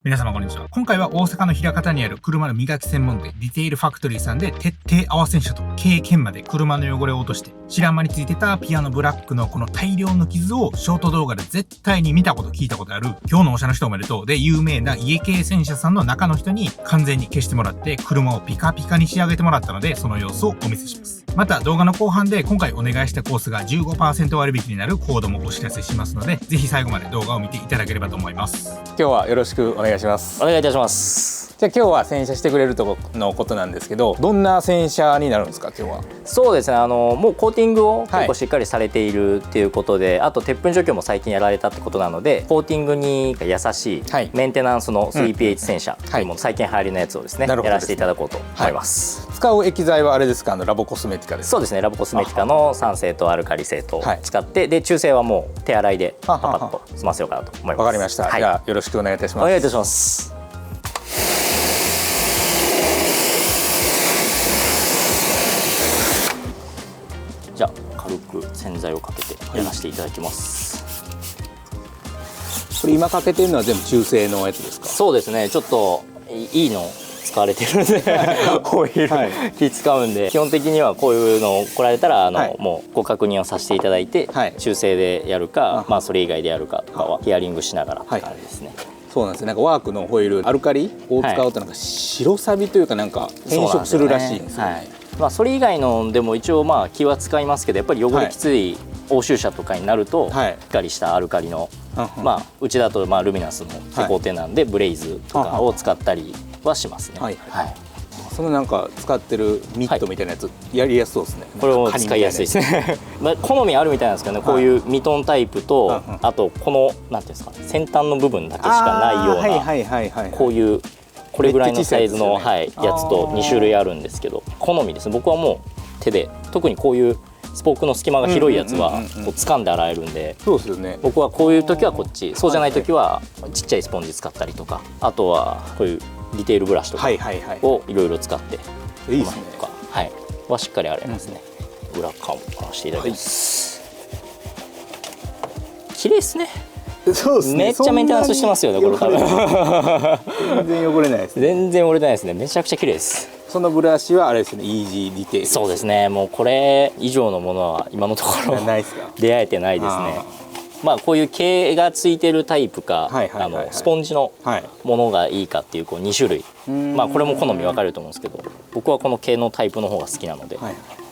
皆様こんにちは。今回は大阪の枚方にある車の磨き専門店ディテールファクトリーさんで徹底合わせん車と経験まで車の汚れを落として知らん間についてたピアノブラックのこの大量の傷をショート動画で絶対に見たこと聞いたことある今日のおしゃの人おめでとうで有名な家系洗車さんの中の人に完全に消してもらって車をピカピカに仕上げてもらったのでその様子をお見せします。また動画の後半で今回お願いしたコースが 15% 割引になるコードもお知らせしますのでぜひ最後まで動画を見ていただければと思います。今日はよろしくお願いします。お願いいたします。じゃあ今日は洗車してくれるとのことなんですけど、どんな洗車になるんですか今日は？そうですね、もうコーティングを結構しっかりされているっていうことで、あと鉄粉除去も最近やられたってことなのでコーティングに優しいメンテナンスの 3PH 洗車というもの、最近流行りのやつをですね、やらせていただこうと思います。使う液剤はあれですか、ラボコスメティカですか？そうですね、ラボコスメティカの酸性とアルカリ性とを使って、で中性はもう手洗いでパパッと済ませようかなと思います。わかりました、じゃあよろしくお願いいたします。お願いいたします。じゃあ軽く洗剤をかけてやらせていただきます。これ今かけてるのは全部中性のやつですか？そうですね、ちょっといいの使われてるんでオイル、気使うんで基本的にはこういうの来られたらもうご確認をさせていただいて、中性でやるか、まあそれ以外でやるかとかはヒアリングしながらって感じですね。そうなんですね。なんかワークのホイールアルカリを使うとなんか白錆びというかなんか変色するらしいんですよね。まあそれ以外のでも一応まあ気は使いますけど、やっぱり汚れきつい欧州車とかになるとしっかりしたアルカリの、まあうちだとまあルミナスの施工点なんでブレイズとかを使ったりはしますね。そのなんか使ってるミットみたいなやつやりやすそうですね。これも使いやすいですね。まあ好みあるみたいなんですけどね、こういうミトンタイプと、あとこのなんていうんですかね、先端の部分だけしかないようなこういうこれぐらいのサイズのやつと2種類あるんですけど、好みですね。僕はもう手で、特にこういうスポークの隙間が広いやつはこう掴んで洗えるんで、そうですよね。僕はこういう時はこっち、そうじゃない時はちっちゃいスポンジ使ったりとか、あとはこういうディテールブラシとかをいろいろ使っていいですね。はしっかり洗えますね。裏側も洗わせていただきます。綺麗ですね。そうですね。めっちゃメンテナンスしてますよねこれ多分。全然汚れないですね。全然汚れないですね。めちゃくちゃ綺麗です。そのブラシはあれですね、イージーディテール。そうですね。もうこれ以上のものは今のところ出会えてないですね。まあこういう毛がついてるタイプか、スポンジのものがいいかっていう2種類、まあこれも好み分かれると思うんですけど、僕はこの毛のタイプの方が好きなので、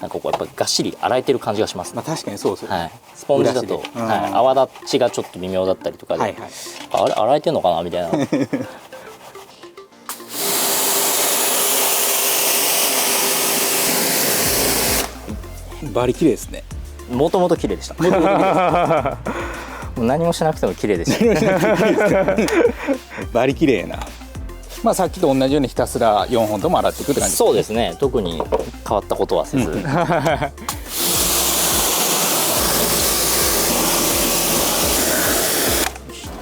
なんかこうやっぱがっしり洗えてる感じがします。まあ確かにそうですよね。スポンジだと泡立ちがちょっと微妙だったりとかで、あれ洗えてんのかなみたいな。バリ綺麗ですね。もともと綺麗でした。何もしなくても綺麗でした。バリ綺麗な。まあさっきと同じようにひたすら4本とも洗っていくって感じですね。そうですね。特に変わったことはせず。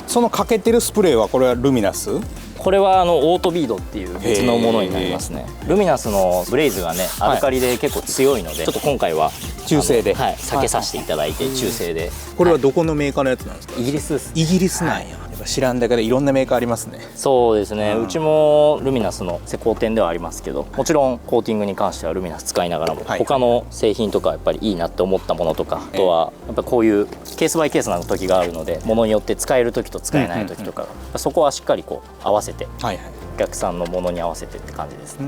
そのかけてるスプレーはこれはルミナス？これはオートビードっていう別のものになりますね。ルミナスのブレイズがねアルカリで結構強いので、ちょっと今回は中性で避けさせていただいて中性で。これはどこのメーカーのやつなんですか？イギリスです。イギリスなんや。やっぱ知らんだけでいろんなメーカーありますね。そうですね。うちもルミナスの施工店ではありますけど、もちろんコーティングに関してはルミナス使いながらも、他の製品とかやっぱりいいなって思ったものとか、あとはやっぱこういうケースバイケースな時があるので、ものによって使える時と使えない時とか、そこはしっかりこう合わせて、お客さんのものに合わせてって感じですね。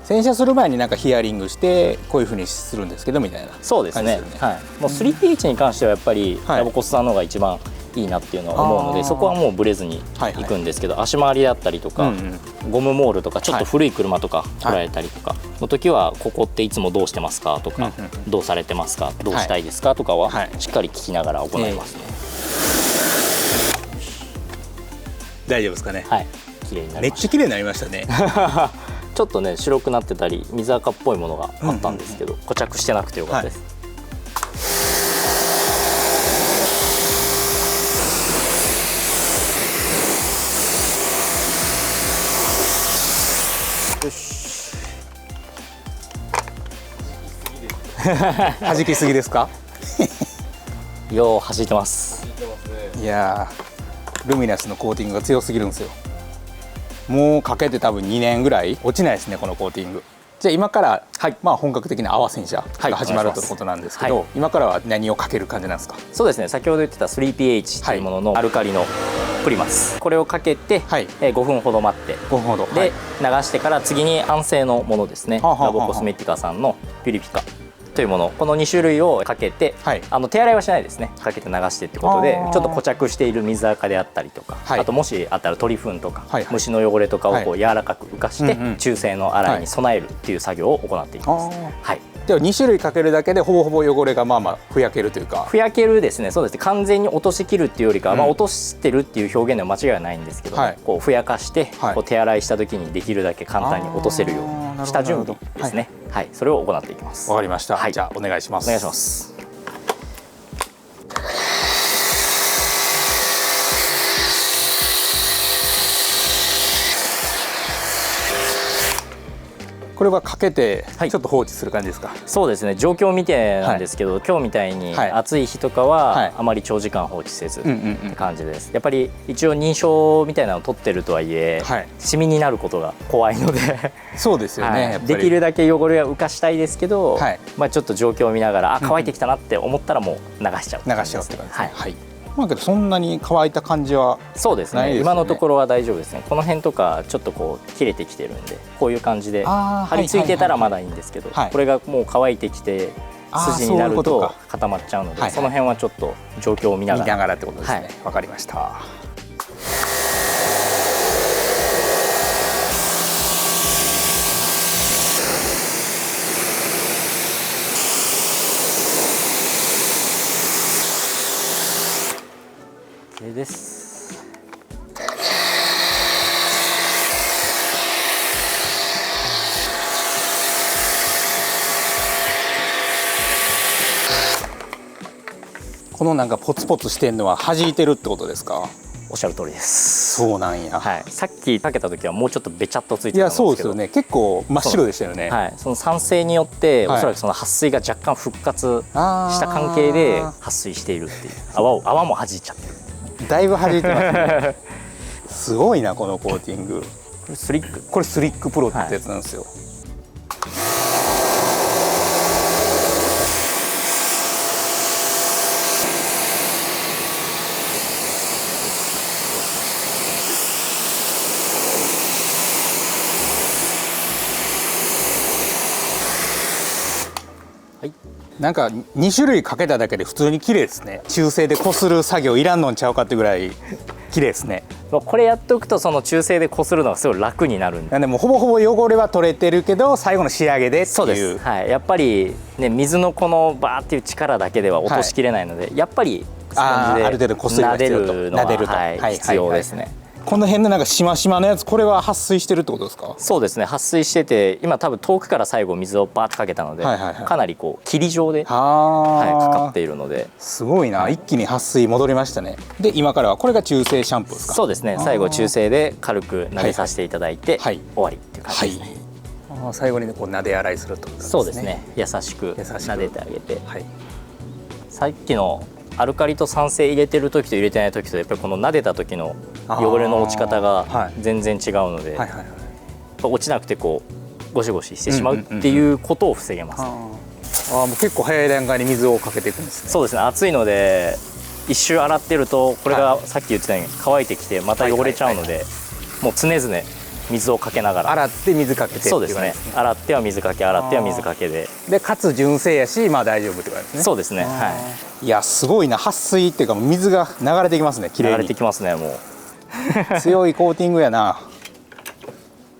洗車する前になんかヒアリングしてこういう風にするんですけどみたいな。そうですね。もう 3PH に関してはやっぱりラボコスさんの方が一番いいなっていうのは思うので、そこはもうブレずにいくんですけど、足回りだったりとか、ゴムモールとかちょっと古い車とか捉えたりとかの時は、ここっていつもどうしてますかとか、どうされてますか、どうしたいですかとかはしっかり聞きながら行いますね。大丈夫ですかね？はい、綺麗になりました。めっちゃ綺麗になりましたね。ちょっとね白くなってたり水垢っぽいものがあったんですけど、固着してなくてよかったです。よし。弾きすぎですか？よう弾いてます。いやー、ルミナスのコーティングが強すぎるんですよ。もうかけて多分2年ぐらい落ちないですねこのコーティング。じゃあ今から、まあ本格的な泡洗車が始まるということなんですけど、今からは何をかける感じなんですか？そうですね、先ほど言ってた 3pH というもののアルカリのプリマス、これをかけて、5分ほど待って、5分ほどで、流してから次に安静のものですね、ラボコスメティカさんのピュリピカというもの、この2種類をかけて、手洗いはしないですね、かけて流してってことでちょっと固着している水垢であったりとか、あともしあったら鳥糞とか、虫の汚れとかをこう柔らかく浮かして中性の洗いに備えるっていう作業を行っていきます。では2種類かけるだけでほぼほぼ汚れがまあまあふやけるというか、ふやけるですね。そうですね、完全に落としきるっていうよりかは、まあ落としてるっていう表現では間違いはないんですけど、こうふやかしてこう手洗いした時にできるだけ簡単に落とせるようにした準備ですね。それを行っていきます。わかりました。じゃあお願いします。お願いします。これはかけてちょっと放置する感じですか？そうですね、状況を見てなんですけど、今日みたいに暑い日とかはあまり長時間放置せずって感じです。やっぱり一応認証みたいなのを取ってるとはいえ、シミになることが怖いのでそうですよね、できるだけ汚れは浮かしたいですけど、まあちょっと状況を見ながら乾いてきたなって思ったらもう流しちゃうって感じですね。まあけどそんなに乾いた感じはそうですね、今のところは大丈夫ですね。この辺とかちょっとこう切れてきてるんで、こういう感じで張り付いてたらまだいいんですけど、これがもう乾いてきて筋になると固まっちゃうので、その辺はちょっと状況を見ながらってことですね。わかりました。です。このなんかポツポツしてんのは弾いてるってことですか？おっしゃる通りです。そうなんや。さっきかけた時はもうちょっとべちゃっとついてたんですけど、そうですよね。結構真っ白でしたよね。その酸性によっておそらくその撥水が若干復活した関係で撥水しているっていう、泡も弾いちゃってる。だいぶ弾いてますね。すごいなこのコーティング。これスリックプロってやつなんですよ。なんか2種類かけただけで普通に綺麗ですね。中性でこする作業いらんのんちゃうかってぐらい綺麗ですね。これやっておくとその中性でこするのがすごい楽になるんで、もほぼほぼ汚れは取れてるけど最後の仕上げでっていう。そうです、やっぱりね、水のこのバーっていう力だけでは落としきれないので、やっぱりスポンジである程度こすりが必要と撫でるのは必要ですね。この辺のなんかしましまのやつ、これは撥水してるってことですか？そうですね、撥水してて、今多分遠くから最後水をバーッとかけたので、かなりこう霧状で、かかっているので、すごいな、一気に撥水戻りましたね。で今からはこれが中性シャンプーですか？そうですね、最後中性で軽く撫でさせていただいて、終わりっていう感じですね。最後にこう撫で洗いするってことですね。そうですね、優しく撫でてあげて、さっきのアルカリと酸性入れてる時と入れてない時とやっぱりこの撫でた時の汚れの落ち方が全然違うので、落ちなくてこうゴシゴシしてしまうっていうことを防げます。もう結構早い段階に水をかけていくんですね。そうですね、熱いので一周洗ってるとこれがさっき言ってたように乾いてきてまた汚れちゃうので、もう常々水をかけながら洗って水かけて。そうですね、洗っては水かけ、洗っては水かけで、かつ純正やし、まあ大丈夫ってことですね。そうですね。いやすごいな、撥水っていうか水が流れてきますね。綺麗に流れてきますね。もう強いコーティングやな。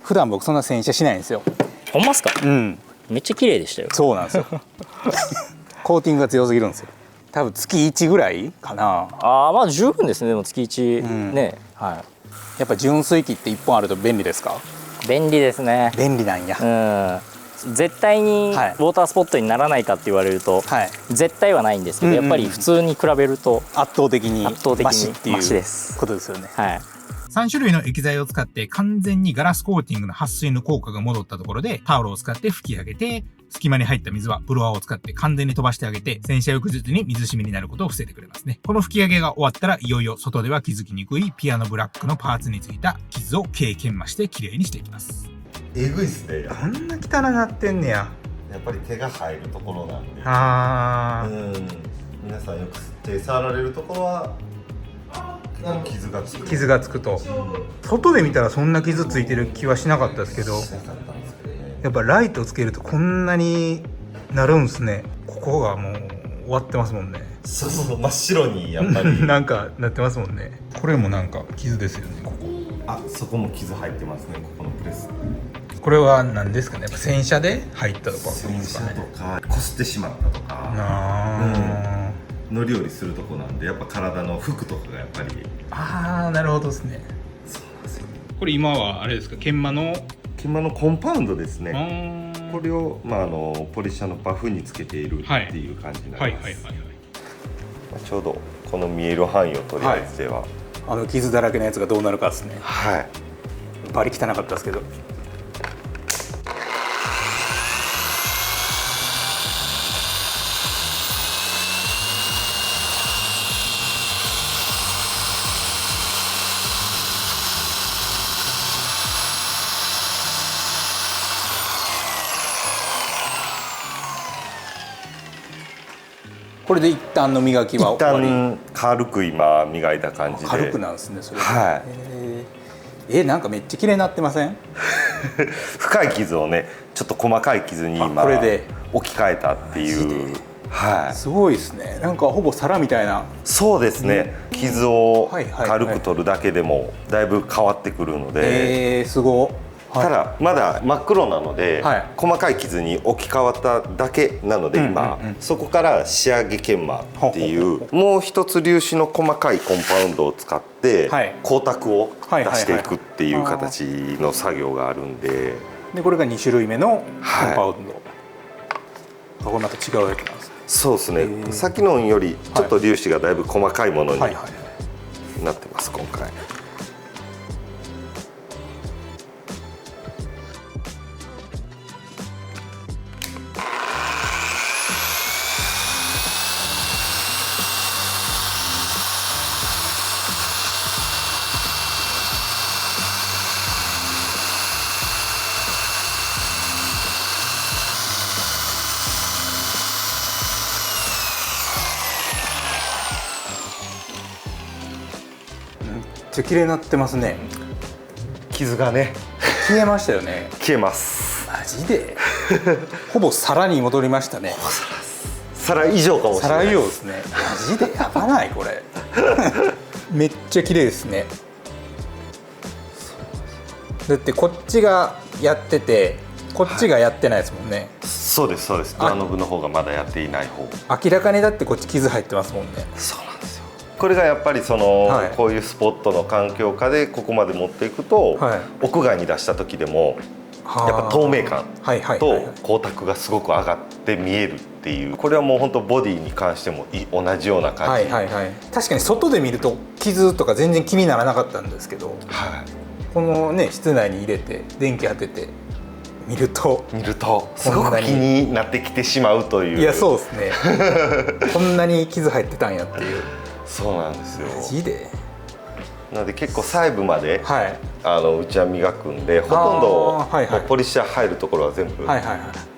普段僕そんな洗車しないんですよ。ほんますか？めっちゃ綺麗でしたよ。そうなんですよ。コーティングが強すぎるんですよ。多分月1ぐらいかな。まあ十分ですね。でも月1ね。やっぱ純水機って1本あると便利ですか？便利ですね。便利なんや。絶対にウォータースポットにならないかって言われると、絶対はないんですけど、やっぱり普通に比べると圧倒的にマシっていうマシですことですよね。3種類の液剤を使って完全にガラスコーティングの撥水の効果が戻ったところで、タオルを使って拭き上げて、隙間に入った水はブロワーを使って完全に飛ばしてあげて、洗車翌日に水染みになることを防いでくれますね。この吹き上げが終わったら、いよいよ外では気づきにくいピアノブラックのパーツについた傷を軽研磨して綺麗にしていきます。えぐいっすね。こんな汚なってんねや。やっぱり手が入るところなんで。皆さんよく手触られるところは傷がつく。傷がつくと、外で見たらそんな傷ついてる気はしなかったですけど、やっぱライトつけるとこんなになるんすね。ここがもう終わってますもんね。そうそう、真っ白にやっぱりなんかなってますもんね。これもなんか傷ですよね、ここ。あ、そこも傷入ってますね、ここのプレス。これは何ですかね、やっぱ洗車で入ったとかですかね。洗車とかこすってしまったとか、乗り降りするとこなんで、やっぱ体の服とかがやっぱり。ああ、なるほどですね。そうなんですよ。これ今はあれですか、研磨のコンパウンドですね。これを、ポリッシャーのバフにつけているっていう感じになります。ちょうどこの見える範囲をとりあえずでは、あの傷だらけのやつがどうなるかですね。はい、バリ汚かったですけど。これで一旦の磨きは一旦軽く今磨いた感じで。軽くなんですね、それ。はい。なんかめっちゃ綺麗になってません？深い傷をね、ちょっと細かい傷に今これで置き換えたっていう。はい。すごいですね。なんかほぼ皿みたいな。そうですね。傷を軽く取るだけでもだいぶ変わってくるので。すごい。ただまだ真っ黒なので、細かい傷に置き換わっただけなので今、そこから仕上げ研磨っていうもう一つ粒子の細かいコンパウンドを使って光沢を出していくっていう形の作業があるんで、これが2種類目のコンパウンド。これまた違うやつなんですね。そうですね。さっきのよりちょっと粒子がだいぶ細かいものになってます今回。めっちゃ綺麗になってますね。傷がね消えましたよね。消えます。マジでほぼ皿に戻りましたね。皿以上かもしれない。皿以上ですね。マジでやばないこれめっちゃ綺麗ですね。だってこっちがやっててこっちがやってないですもんね。そうですそうです。ドアノブの方がまだやっていない方。明らかにだってこっち傷入ってますもんね。そうなんですよ。これがやっぱりこういうスポットの環境下でここまで持っていくと、屋外に出した時でもやっぱ透明感と光沢がすごく上がって見えるっていう。これはもう本当ボディに関しても同じような感じ。確かに外で見ると傷とか全然気にならなかったんですけど、このね室内に入れて電気当てて見るとすごく気になってきてしまうという。いやそうですねこんなに傷入ってたんやっていう。そうなんですよ。マジで。なので結構細部まで、うちは磨くんで、ほとんどポリッシャー入るところは全部、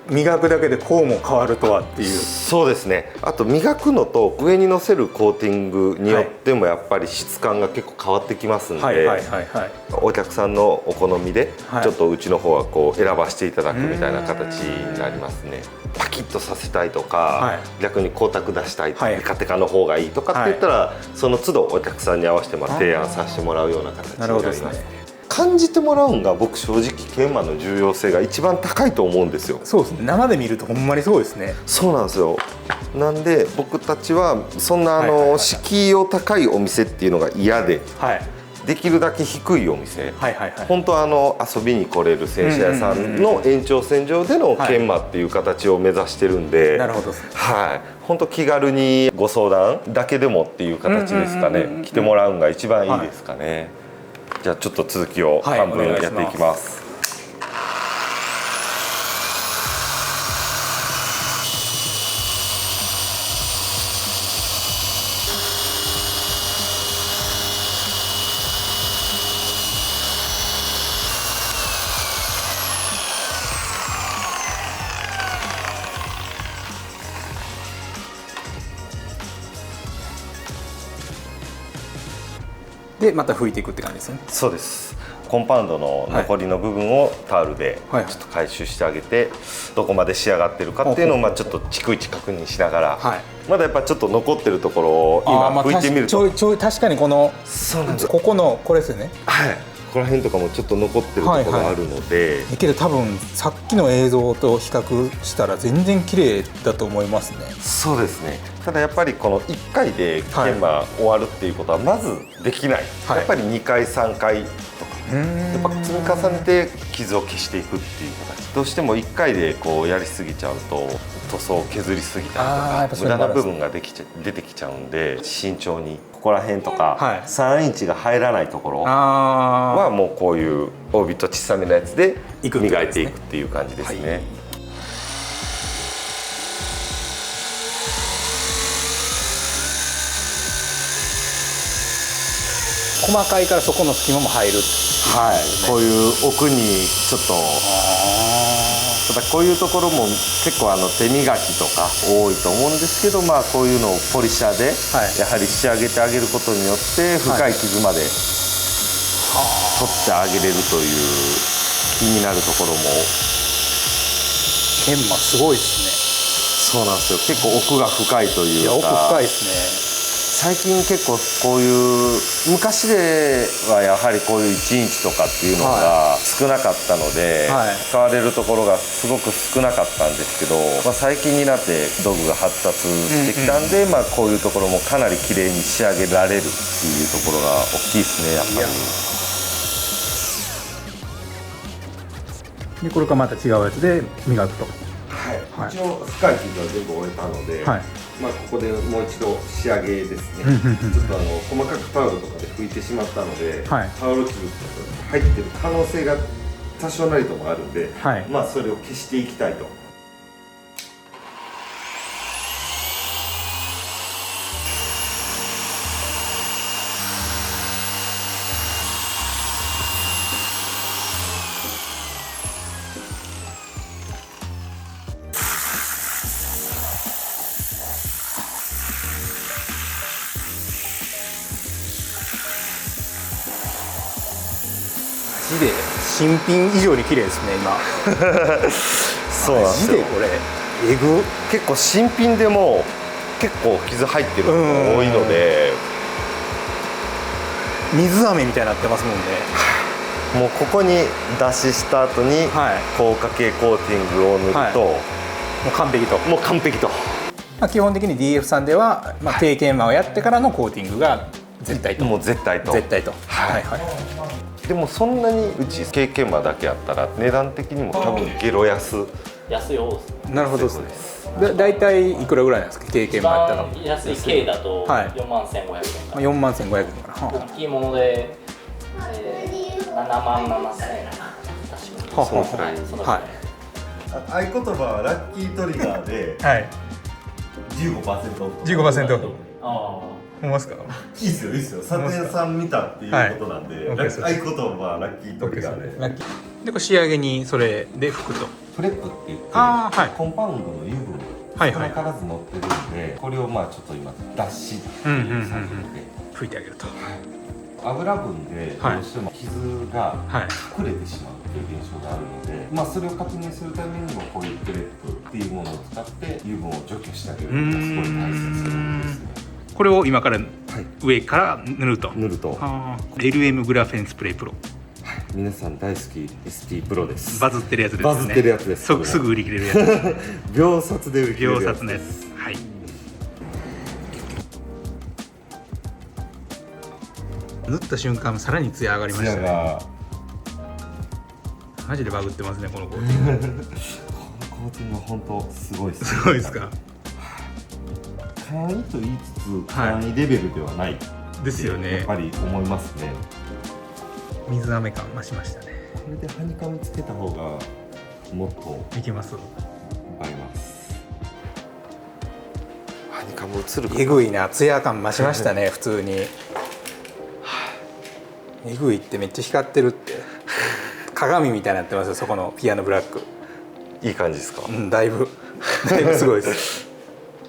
磨くだけでこうも変わるとはっていう。そうですね。あと磨くのと上にのせるコーティングによってもやっぱり質感が結構変わってきますんで、お客さんのお好みでちょっとうちの方はこう選ばせていただくみたいな形になりますね。パキッとさせたいとか、逆に光沢出したい、テカテカの方がいいとかって言ったら、その都度お客さんに合わせて提案させてもらうような形になります。感じてもらうんが僕正直研磨の重要性が一番高いと思うんですよ。そうですね。生で見るとほんまにそうですね。そうなんですよ。なんで僕たちはそんな敷居を高いお店っていうのが嫌で、できるだけ低いお店、本当遊びに来れる洗車屋さんの延長線上での研磨っていう形を目指してるんで、本当気軽にご相談だけでもっていう形ですかね。来てもらうのが一番いいですかね。じゃあちょっと続きを半分やっていきます。でまた拭いていくって感じですね。そうです。コンパウンドの残りの部分をタオルでちょはいっと回収してあげて、どこまで仕上がってるかっていうのをちょっと逐一確認しながら、はいまだやっぱちょっと残ってるところを今拭いてみると、ちょい確かにこのそうなんですここのこれですよね。はい、ここら辺とかもちょっと残ってるところがあるので、けど多分さっきの映像と比較したら全然綺麗だと思いますね。そうですね。ただやっぱりこの1回で研磨終わるっていうことはまずできない、はいやっぱり2回3回とかやっぱ積み重ねて傷を消していくっていう形、どうしても1回でこうやりすぎちゃうと塗装を削りすぎたりとか無駄な部分が出てきちゃうんで、慎重にここら辺とかはい3インチが入らないところあはもうこういうオービット小さめのやつでいくってことですね磨いていくっていう感じですね。細かいからそこの隙間も入る。はい、こういう奥にちょっとただこういうところも結構手磨きとか多いと思うんですけど、まあこういうのをポリッシャーでやはり仕上げてあげることによって深い傷まで取ってあげれるという気になるところも。研磨すごいですそうなんですよ。結構奥が深いとね。いいうか。や奥深いです最近結構こういう昔ではやはりこういう1インチとかっていうのが少なかったので、はい使われるところがすごく少なかったんですけど、まあ、最近になって道具が発達してきたんで、まあ、こういうところもかなり綺麗に仕上げられるっていうところが大きいですねやっぱり。ね。でこれからまた違うやつで磨くと。はい、一応深い傷は全部終えたので、はいまあ、ここでもう一度仕上げですねちょっと細かくタオルとかで拭いてしまったので、はいタオル傷とか入ってる可能性が多少なりともあるんで、はいまあそれを消していきたいと。マジで新品以上に綺麗ですね今。そうなんですよ。マジでこれえぐ。結構新品でも結構傷入ってるのが多いので、水飴みたいになってますもんね。もうここに脱脂した後にはい硬化系コーティングを塗ると、もう完璧と。もう完璧と。まあ、基本的に DF さんでは、まあ、経験をやってからのコーティングが絶対と。もう絶対と。絶対と。はいはい。でもそんなにうち経験馬だけやったら値段的にも多分ゲロ安。安い方です。なるほどですね。だいたいいくらぐらいなんですか経験馬やったら。一番安い K だとはい4万1500円から、 4万1500円かな。は大きいもので、7万7000円確かあそのくらいに、そのくはらい合言葉はラッキートリガーでい。はい。 15% オフ。 15%オフ。あ思いますか。いいっすよいいっすよ。査定さん見たっていうことなんで、はい OK です合言葉はラッキートリガーで。ラッキーでこれ仕上げにそれで拭くと。プレップって言って、あーはいコンパウンドの油分はいはい少なからず乗ってるんで、これをまあちょっと今脱脂っていう作業で、拭いてあげると。油分でどうしても傷がはい。隠れてしまうっていう現象があるので、まあそれを確認するためにもこういうプレップっていうものを使って油分を除去してあげるのがすごい大切なんですね。これを今から上から塗ると。塗ると、あー LM グラフェンスプレープロ。皆さん大好き ST プロです。バズってるやつですね。バズってるやつですすぐ売り切れるやつ。秒殺で売り切れる秒やつ殺のやつ。はい。塗った瞬間さらにツヤ上がりましたね。がマジでバグってますねこのコーティング。このコーティングは本当すごいです、すごいですか。簡易と言いつつ簡易レベルではない、ですよやっね。ぱり思いますね。水飴感増しましたね。これでハニカムつけた方がもっといきます。映えます。ハニカム映るかな。えぐいな、ツヤ感増しましたね普通に。えぐいってめっちゃ光ってるって。鏡みたいになってますよそこのピアノブラック。いい感じですか。だいぶすごいです。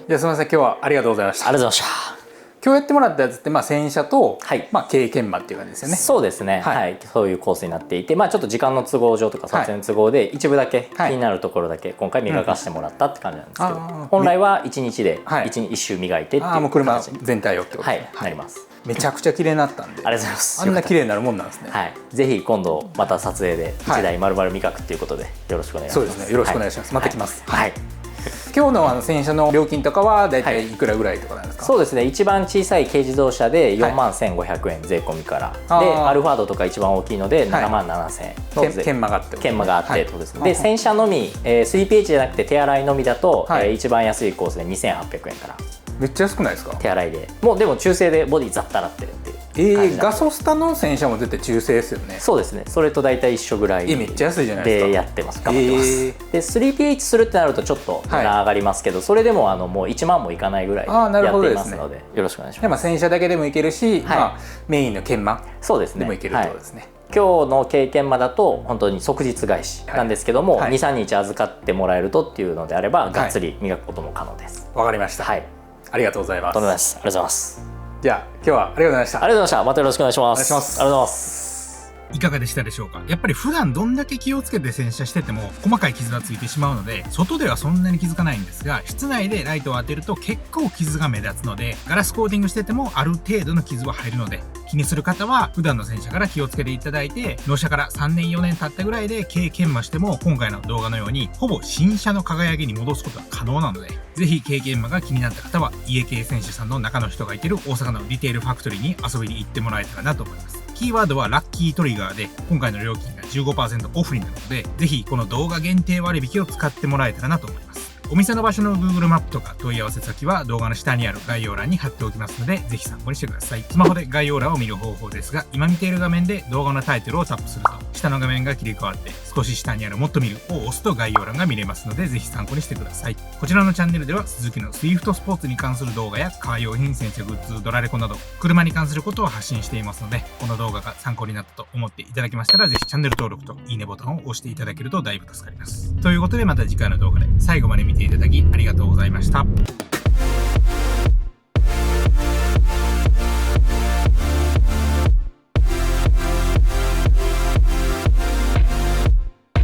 じゃあすみません今日はありがとうございました。ありがとうございました。今日やってもらったやつってまあ洗車と、はいまあ軽研磨っていう感じですよね。そうですね、はいはい、そういうコースになっていて、まあ、ちょっと時間の都合上とか撮影の都合で一部だけ気はいになるところだけ今回磨かしてもらったって感じなんですけど、あー本来は1日ではい一周磨いてっていうああもう車形に全体をってことはですね。い、なります。めちゃくちゃ綺麗になったんで。ありがとうございます。あんな綺麗になるもんなんですね。はい、ぜひ今度また撮影で1台丸々磨くっていうことでよろしくお願いします。そうですね。よろしくお願いします。また来ます。はい、今日の洗車の料金とかはだいたいいくらぐらいとかなんですか。そうですね、一番小さい軽自動車ではい4万1500円税込みから、あーでアルファードとか一番大きいのではい7万7000円の税、研磨があってことね。研磨があっはいてってことですね。で洗車のみ、3pH じゃなくて手洗いのみだと、はい一番安いコースで2800円からめっちゃ安くないですか。手洗いでもうでも中性でボディザッタラってるっていう感じなんでガソスタの洗車も絶対中性ですよね。そうですね、それと大体一緒ぐらいめっちゃ安いじゃないですか。でやってます頑張ってます、で 3pH するってなるとちょっと値段上がりますけど、それでももう1万もいかないぐらいあーなるやっていほどですねますのでよろしくお願いしでます。まあ洗車だけでもいけるし、はいまあメインの研磨そうですねでもいけるってことですね。今日の経験まだと本当に即日返しなんですけども、はい23日預かってもらえるとっていうのであれば、がっつり磨くことも可能です。わかりました。はい、ありがとうございます。とんでもないです。ありがとうございます。じゃあ今日はありがとうございました。ありがとうございました。またよろしくお願いします。お願いしますありがとうございます。いかがでしたでしょうか。やっぱり普段どんだけ気をつけて洗車してても細かい傷がついてしまうので、外ではそんなに気づかないんですが、室内でライトを当てると結構傷が目立つので、ガラスコーティングしててもある程度の傷は入るので、気にする方は普段の洗車から気をつけていただいて、納車から3年4年経ったぐらいで軽研磨しても今回の動画のようにほぼ新車の輝きに戻すことが可能なので、ぜひ軽研磨が気になった方は家系洗車さんの中の人がいてる大阪のリテールファクトリーに遊びに行ってもらえたらなと思います。キーワードはラッキートリガーで、今回の料金が 15% オフになるので、ぜひこの動画限定割引を使ってもらえたらなと思います。お店の場所の Google マップとか問い合わせ先は動画の下にある概要欄に貼っておきますので、ぜひ参考にしてください。スマホで概要欄を見る方法ですが、今見ている画面で動画のタイトルをタップすると、下の画面が切り替わって、少し下にあるもっと見るを押すと概要欄が見れますので、ぜひ参考にしてください。こちらのチャンネルでは、スズキの Swift スポーツに関する動画や、カー用品、洗車グッズ、ドラレコなど、車に関することを発信していますので、この動画が参考になったと思っていただけましたら、ぜひチャンネル登録といいねボタンを押していただけるとだいぶ助かります。ということで、また次回の動画で最後まで見ていただきありがとうございました。